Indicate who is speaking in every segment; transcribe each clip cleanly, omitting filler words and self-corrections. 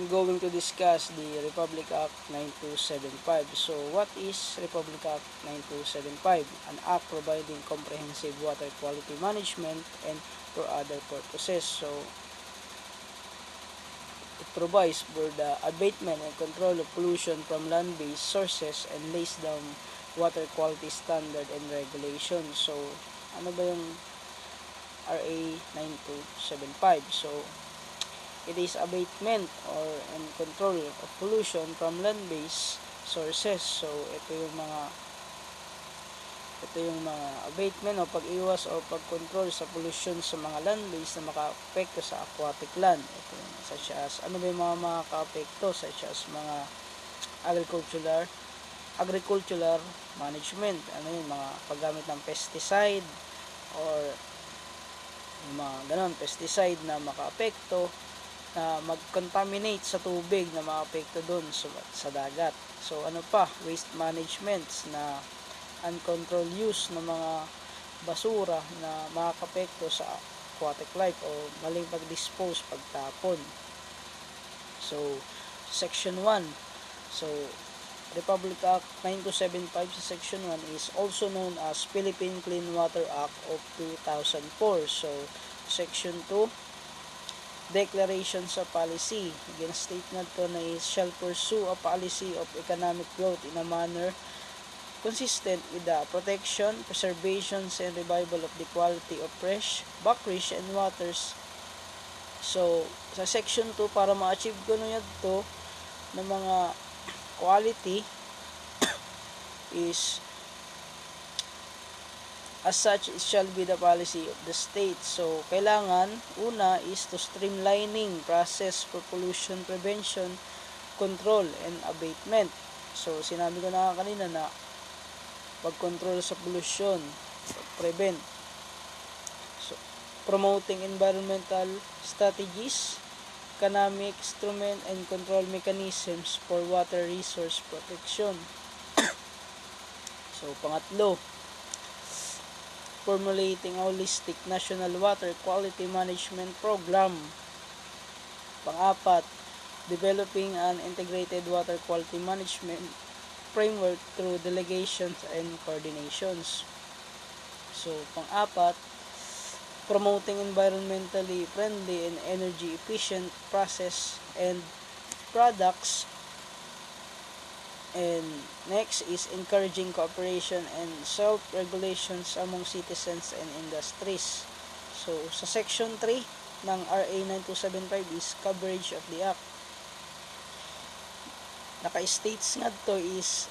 Speaker 1: going to discuss the Republic Act 9275. So, what is Republic Act 9275? An act providing comprehensive water quality management and for other purposes. So, it provides for the abatement and control of pollution from land-based sources and lays down water quality standard and regulations. So, ano ba yung RA 9275? So, it is abatement or and control of pollution from land-based sources. So, ito yung mga abatement o pag-iwas o pag-control sa pollution sa mga land-based na maka-apekto sa aquatic land. Ito yung such as, ano ba yung mga maka-apekto such as mga agricultural management. Ano yun, mga paggamit ng pesticide or mga ganon, pesticide na maka-apekto na mag-contaminate sa tubig na maapekto doon sa dagat. So, ano pa? Waste management na uncontrolled use ng mga basura na makakapekto sa aquatic life o maling pag-dispose, pagtapon. So, Section 1. So, Republic Act 9275 sa Section 1 is also known as Philippine Clean Water Act of 2004. So, Section 2, declaration sa policy. Again, statement to na is shall pursue a policy of economic growth in a manner consistent with the protection, preservation, and revival of the quality of fresh, brackish, and waters. So, sa Section 2, para ma-achieve ko na ito ng mga quality is as such, it shall be the policy of the state. So, kailangan, una is to streamlining process for pollution prevention, control, and abatement. So, sinabi ko na kanina na pag-control sa pollution, prevent. So, promoting environmental strategies, economic instrument, and control mechanisms for water resource protection. So, pangatlo, formulating a holistic national water quality management program. Pang-apat, developing an integrated water quality management framework through delegations and coordinations. So, pang-apat, promoting environmentally friendly and energy efficient process and products. And next is encouraging cooperation and self-regulations among citizens and industries. So, sa Section 3 ng RA 9275 is coverage of the Act. Naka-states nga to is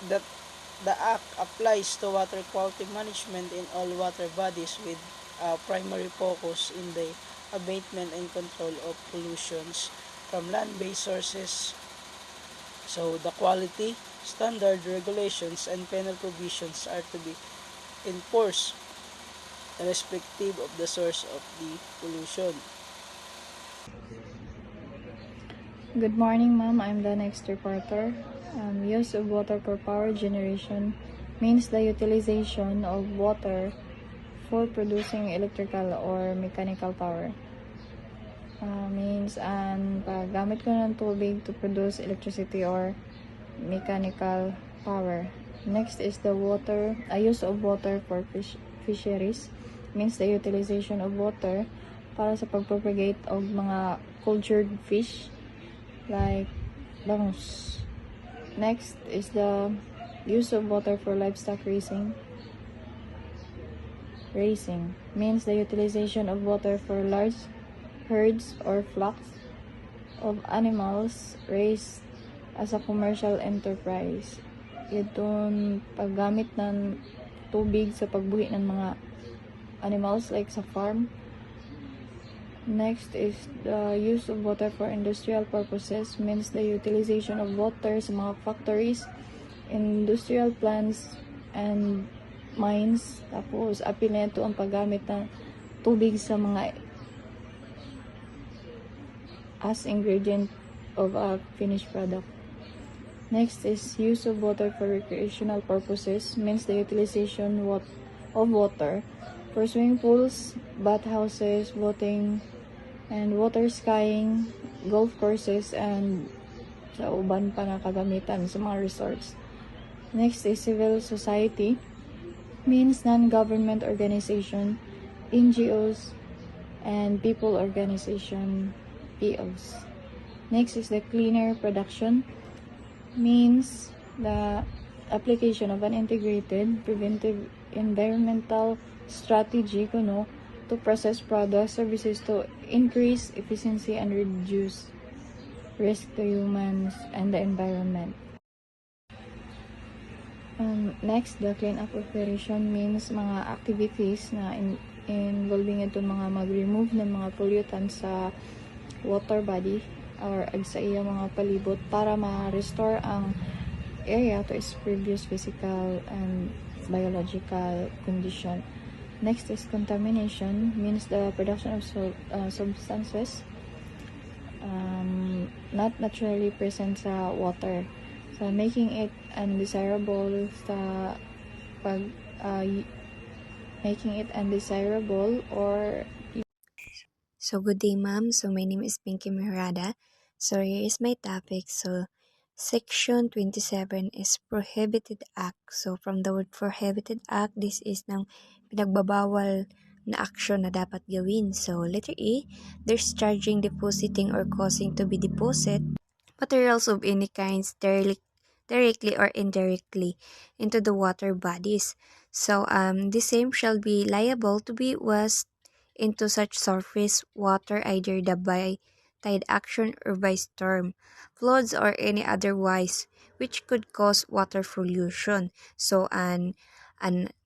Speaker 1: that the Act applies to water quality management in all water bodies with primary focus in the abatement and control of pollutions from land-based sources. So, the quality, standard, regulations, and penal provisions are to be enforced irrespective of the source of the pollution.
Speaker 2: Good morning, ma'am. I'm the next reporter. Use of water for power generation means the utilization of water for producing electrical or mechanical power. Means paggamit ko ng tubig to produce electricity or mechanical power. Next is the use of water for fisheries. Means the utilization of water para sa pagpropagate of mga cultured fish like bangus. Next is the use of water for livestock raising. Means the utilization of water for large herds or flocks of animals raised as a commercial enterprise. Itong paggamit ng tubig sa pagbuhi ng mga animals like sa farm. Next is the use of water for industrial purposes. Means the utilization of water sa mga factories, industrial plants, and mines. Tapos, apil na ito ang paggamit ng tubig sa mga as ingredient of a finished product. Next is use of water for recreational purposes. Means the utilization of water for swimming pools, bathhouses, boating, and water skiing, golf courses, and sa uban pa nga kagamitan sa mga resorts. Next is civil society, means non-government organization, NGOs, and people organization, POs. Next is the cleaner production, means the application of an integrated preventive environmental strategy to process products, services to increase efficiency and reduce risk to humans and the environment. Next, the clean-up operation means mga activities na involving ito mga mag-remove ng mga pollutants sa water body or sa iya mga palibot para ma-restore ang area to its previous physical and biological condition. Next is contamination, means the production of substances not naturally present sa water, so making it undesirable or
Speaker 3: So good day ma'am. So my name is Pinky Mirada. So here is my topic. So Section 27 is Prohibited Act. So from the word Prohibited Act, this is ng pinagbabawal na aksyon na dapat gawin. So letter A, discharging, depositing, or causing to be deposit materials of any kinds directly or indirectly into the water bodies. So the same shall be liable to be washed into such surface water either by tide action or by storm, floods, or any otherwise which could cause water pollution. So an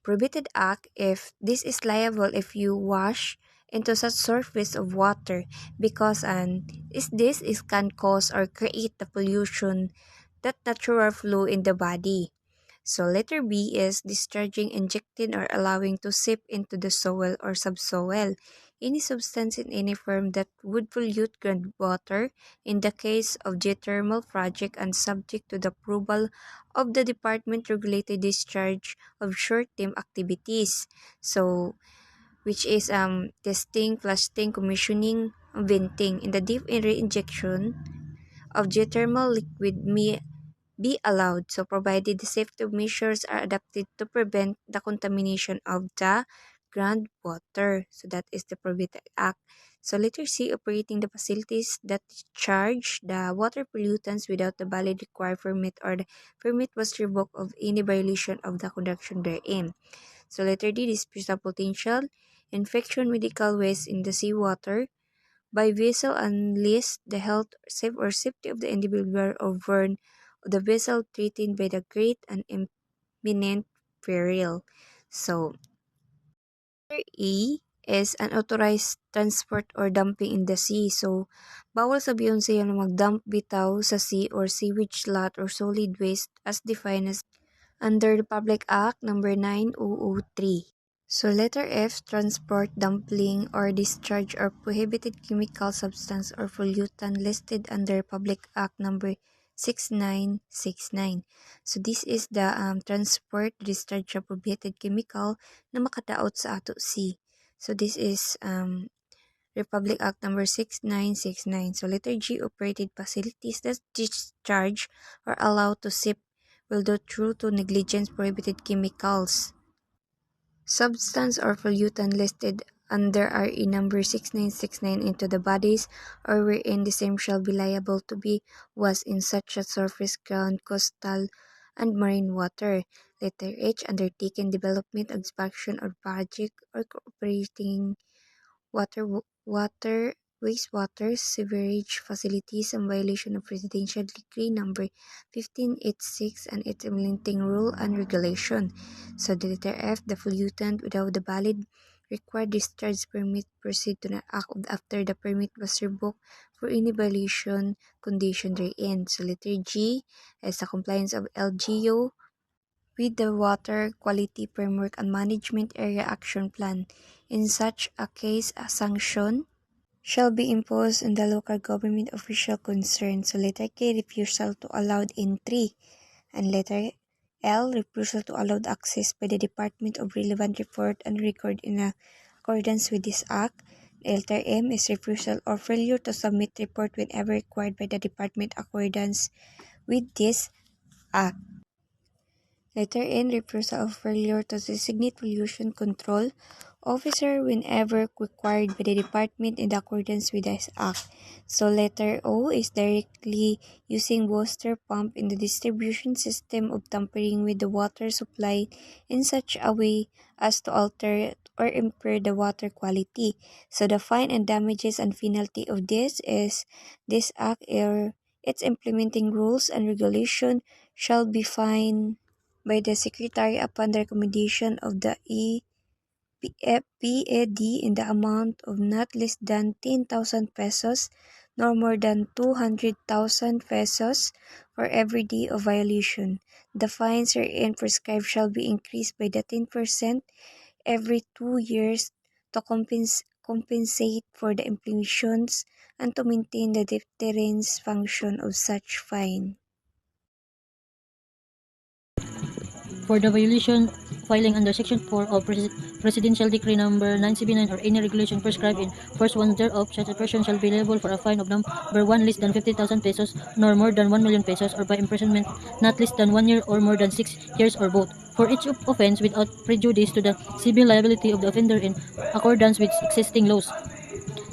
Speaker 3: prohibited act if this is liable if you wash into such surface of water because this can cause or create the pollution that natural flow in the body. So letter B is discharging, injecting, or allowing to seep into the soil or subsoil any substance in any form that would pollute groundwater in the case of geothermal project and subject to the approval of the department regulated discharge of short-term activities. So which is testing, flushing, commissioning, venting. In the deep reinjection of geothermal liquid may be allowed, so provided the safety measures are adopted to prevent the contamination of the groundwater. So that is the Prohibited Act. So letter C, operating the facilities that discharge the water pollutants without the valid required permit or the permit was revoked of any violation of the conduction therein. So letter D, disperse of potential infection medical waste in the seawater by vessel unless the health or safety of the individual or burn of the vessel threatened by the great and imminent peril. So, letter E is unauthorized transport or dumping in the sea. So, bawal sabihin sa na mag-dump bitaw sa sea or sewage slot or solid waste as defined as under the Public Act number 9003. So letter F, transport, dumping, or discharge or prohibited chemical substance or pollutant listed under Public Act number 6969. So this is the transport, discharge of prohibited chemical na makadaot sa ato sea. So this is Republic Act number 6969. So letter G, operated facilities that discharge or allow to sip will do through to negligence prohibited chemicals. Substance or pollutant listed under RE number 6969 into the bodies or wherein the same shall be liable to be was in such a surface, ground, coastal, and marine water. Letter H, undertaken development, expansion, or project or cooperating wastewater, sewerage facilities in violation of Presidential Decree number 1586 and its implementing rule and regulation. So the letter F, the pollutant without the valid required discharge permit proceed to an act after the permit was revoked for any violation condition therein. So letter G is the compliance of LGU with the Water Quality Framework and Management Area Action Plan. In such a case, a sanction shall be imposed on the local government official concerned. So letter K, refusal to allowed entry. And letter L, refusal to allowed access by the Department of relevant report and record in accordance with this act. Letter M is refusal or failure to submit report whenever required by the department accordance with this act. Letter N, refusal or failure to designate pollution control officer whenever required by the department in accordance with this act. So letter O is directly using water pump in the distribution system of tampering with the water supply in such a way as to alter or impair the water quality. So the fine and damages and penalty of this is this act or its implementing rules and regulation shall be fined by the Secretary upon the recommendation of the PAD in the amount of not less than 10,000 pesos nor more than 200,000 pesos for every day of violation. The fines herein prescribed shall be increased by the 10% every 2 years to compensate for the implications and to maintain the deterrence function of such fine.
Speaker 4: For the violation filing under Section 4 of Presidential Decree number 979 or any regulation prescribed in first 1 thereof, such a person shall be liable for a fine of number 1 less than 50,000 pesos nor more than 1 million pesos, or by imprisonment not less than 1 year or more than 6 years, or both, for each offense without prejudice to the civil liability of the offender in accordance with existing laws.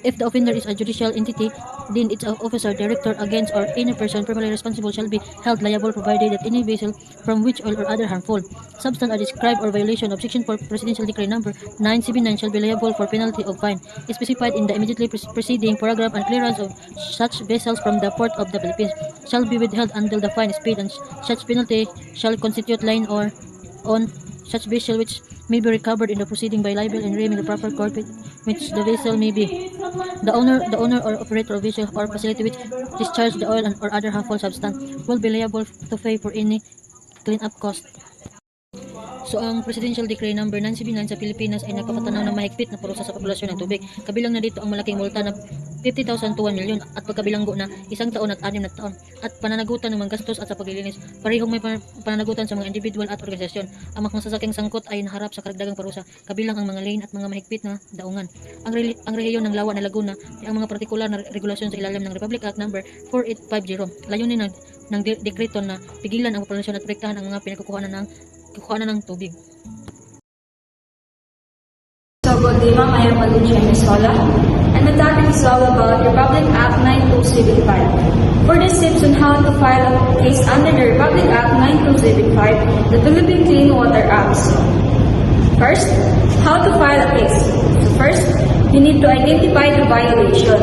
Speaker 4: If the offender is a judicial entity, then its officer, director, agents, or any person properly responsible shall be held liable, provided that any vessel from which oil or other harmful substance are described or violation of Section 4 Presidential Decree number 979 shall be liable for penalty of fine specified in the immediately preceding paragraph, and clearance of such vessels from the port of the Philippines shall be withheld until the fine is paid, and such penalty shall constitute line or on such vessel which may be recovered in the proceeding by liable and rem in the proper court which the vessel may be. The owner or operator of vessel or facility which discharge the oil or other harmful substance will be liable to pay for any clean-up cost. So, ang Presidential Decree number 979 sa Pilipinas ay nagpapatanaw ng mahigpit na parusa sa populasyon ng tubig. Kabilang na dito ang malaking multa na 50,000 to 1 million at pagkabilanggo na 1 taon at 6 na taon at pananagutan ng mga gastos at sa paglilinis. Parehong may pananagutan sa mga individual at organisasyon. Ang mga masasaking sangkot ay naharap sa karagdagang parusa, kabilang ang mga lane at mga mahigpit na daungan. Ang rehiyon ng Lawa na Laguna ay ang mga partikular na regulasyon sa ilalim ng Republic Act number 4850. Layunin ng dekreto na pigilan ang populasyon at protektahan ang mga pinagkukuhanan ng tubig.
Speaker 2: So good day, ma'am. I am Alicia Misola, and the topic is all about Republic Act 9275. For the tips on how to file a case under the Republic Act 9275, the Philippine Clean Water Act. First, how to file a case. So first, you need to identify the violation.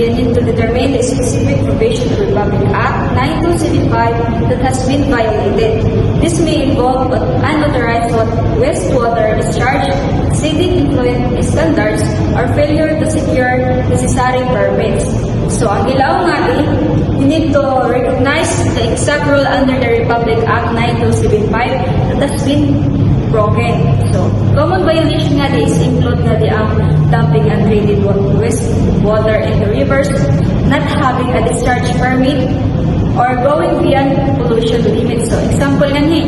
Speaker 2: You need to determine the specific provision of Republic Act 9275 that has been violated. This may involve unauthorized wastewater discharge, exceeding effluent standards, or failure to secure necessary permits. So, ang ilaw natin, you need to recognize the exact rule under the Republic Act 9275 that has been broken. So, common violation nga is include na ang dumping untreated wastewater in the rivers, not having a discharge permit, or going beyond pollution limits. So, example nga ni,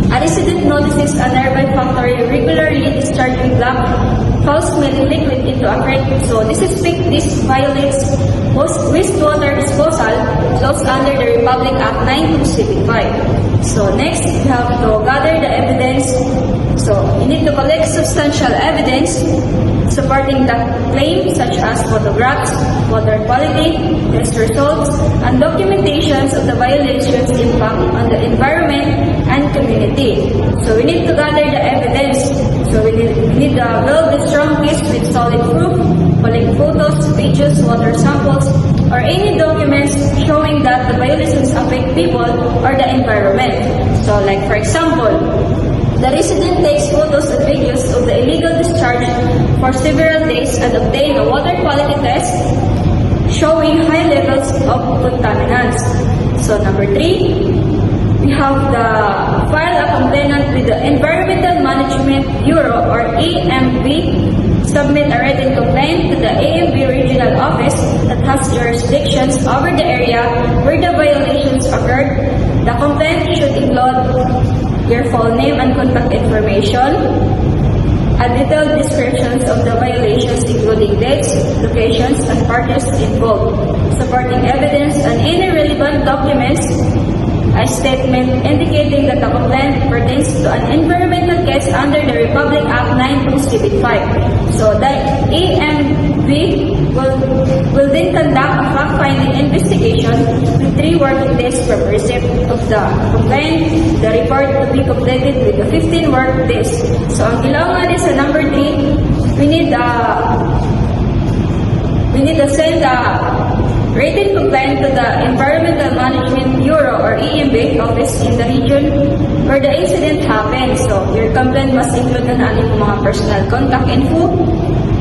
Speaker 2: a resident notices a nearby factory regularly discharging black, foul-smelling liquid into a creek. So, this violates wastewater disposal laws under the Republic Act 9275. So, next, you have to gather the evidence. So, you need to collect substantial evidence supporting the claim, such as photographs, water quality, test results, and documentations of the violations' impact on the environment and community. So we need to gather the evidence. So we need to build a strong case with solid proof, collect photos, pages, water samples, or any documents showing that the violations affect people or the environment. So like for example, the resident takes photos and videos of the illegal discharge for several days and obtain a water quality test showing high levels of contaminants. So number 3, we have the file a complaint with the Environmental Management Bureau or AMB. Submit a written complaint to the AMB regional office that has jurisdictions over the area where the violations occurred. The complaint should include your full name and contact information,
Speaker 5: a detailed descriptions of the violations including dates, locations, and parties involved, supporting evidence and any relevant documents, a statement indicating that the complaint pertains to an environmental case under the Republic Act 9275. So the EMB will then conduct a fact-finding investigation with 3 working days from receipt of the complaint, the report to be completed with the 15 work days. So ang kailangan is sa number 3, we need to send a written complaint to the Environmental Management Bureau or EMB office in the region where the incident happened. So your complaint must include ang mga personal contact info,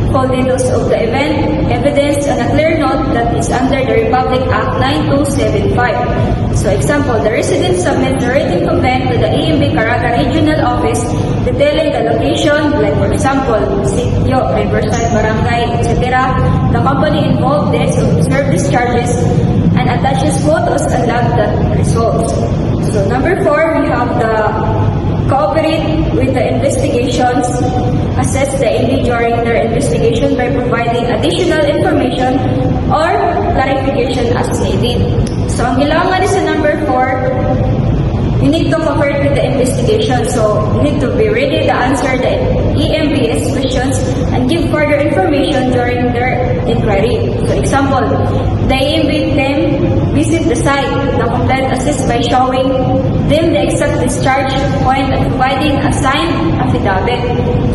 Speaker 5: full details of the event, evidence, and a clear note that is under the Republic Act 9275. So example, the resident submits a written complaint to the EMB Caraga Regional Office detailing the location, like for example, sitio, Riverside, Barangay, etc. The company involved is to observe discharges and attaches photos and log that results. So number 4, we have the cooperate with the investigations, assess the EMB during their investigation by providing additional information or clarification as needed. So ang kailangan is sa number 4, you need to cooperate with the investigation. So you need to be ready to answer the EMB's questions and give further information during their inquiry. So example, the EMB team visit the site. The complaint assists by showing them the exact discharge point and providing a signed affidavit.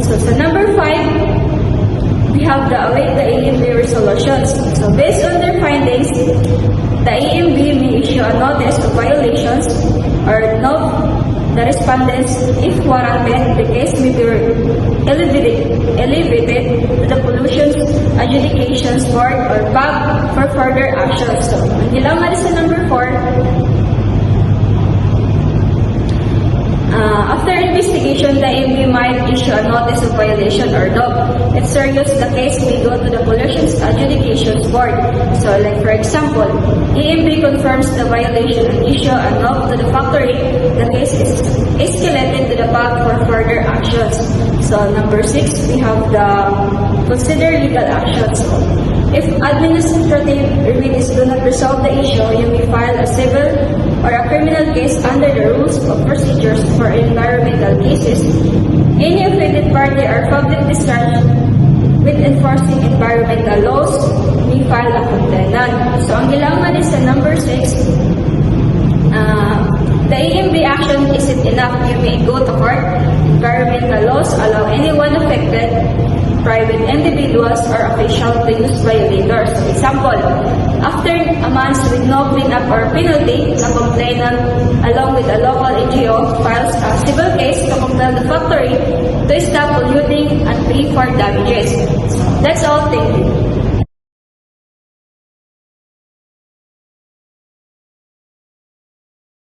Speaker 5: So sa number 5, we have the await the EMB resolutions. So based on their findings, the EMB may issue a notice of violations or note the respondents if warranted. The case may be elevated to the Pollution Adjudications Board or PAB for further action. So, ang kailangan is sa number 4. After investigation, the EMB might issue a notice of violation or not. If serious, the case may go to the Pollution Adjudications Board. So, like for example, EMB confirms the violation and issue a note to the factory. The case is escalated to the PAG for further actions. So, number 6, we have the consider legal actions. So, if administrative remedies do not resolve the issue, you may file a civil or a criminal case under the rules of procedures for environmental cases. Any offended party or public discharge with enforcing environmental laws may file a complaint. So, ang kailangan is sa number 6, the EMB action isn't enough. You may go to court. Environmental laws allow anyone affected, private individuals or officials to use violators. For example, after a month with no cleanup or penalty, the complainant along with a local NGO files a civil case to compel the factory to stop polluting and pay for damages. So that's all. Thank you.